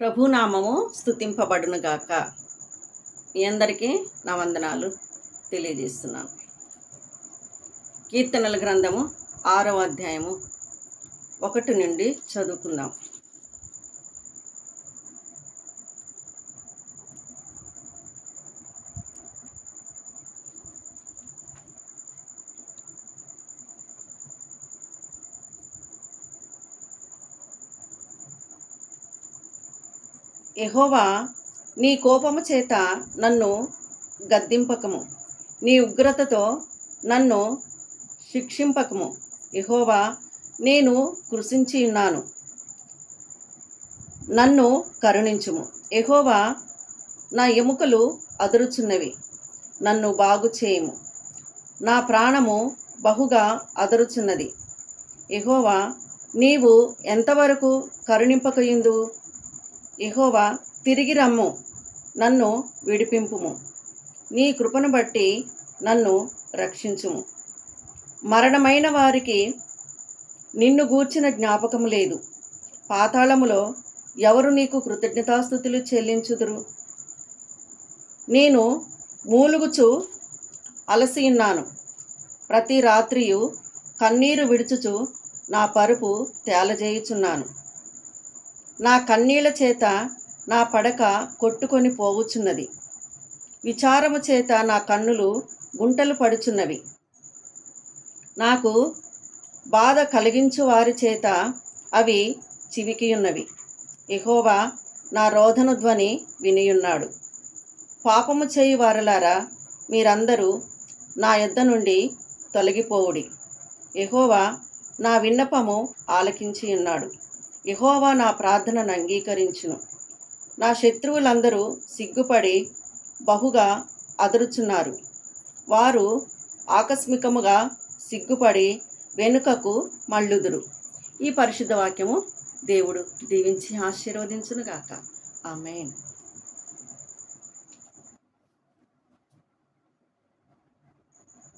ప్రభునామము స్తుతింపబడునుగాక. మీ అందరికీ నా వందనాలు తెలియజేస్తున్నాను. కీర్తనల గ్రంథము 6వ అధ్యాయము 1 నుండి చదువుకుందాం. యెహోవా, నీ కోపము చేత నన్ను గద్దింపకము, నీ ఉగ్రతతో నన్ను శిక్షింపకము. యెహోవా, నేను కృషించి ఉన్నాను, నన్ను కరుణించుము. యెహోవా, నా ఎముకలు అదురుచున్నవి, నన్ను బాగు చేయుము. నా ప్రాణము బహుగా అదురుచున్నది. యెహోవా, నీవు ఎంతవరకు కరుణింపకయుందు? యెహోవా, తిరిగి రమ్ము, నన్ను విడిపింపుము. నీ కృపను బట్టి నన్ను రక్షించుము. మరణమైన వారికి నిన్ను గూర్చిన జ్ఞాపకము లేదు. పాతాళములో ఎవరు నీకు కృతజ్ఞతాస్తుతులు చెల్లించుదురు? నేను మూలుగుచు అలసియున్నాను. ప్రతి రాత్రియు కన్నీరు విడుచుచు నా పరుపు తేలజేయుచున్నాను. నా కన్నీళ్ల చేత నా పడక కొట్టుకొని పోవుచున్నది. విచారము చేత నా కన్నులు గుంటలు పడుచున్నవి. నాకు బాధ కలిగించు వారి చేత అవి చివికియున్నవి. యెహోవా నా రోదన ధ్వని వినియున్నాడు. పాపము చేయు వారలారా, మీరందరూ నా యొద్ద నుండి తొలగిపోవుడి. యెహోవా నా విన్నపము ఆలకించి ఉన్నాడు. యెహోవా నా ప్రార్థనను అంగీకరించును. నా శత్రువులందరూ సిగ్గుపడి బహుగా అదురుచున్నారు. వారు ఆకస్మికముగా సిగ్గుపడి వెనుకకు మళ్ళుదురు. ఈ పరిశుద్ధ వాక్యము దేవుడు దీవించి ఆశీర్వదించునుగాక. ఆమేన్.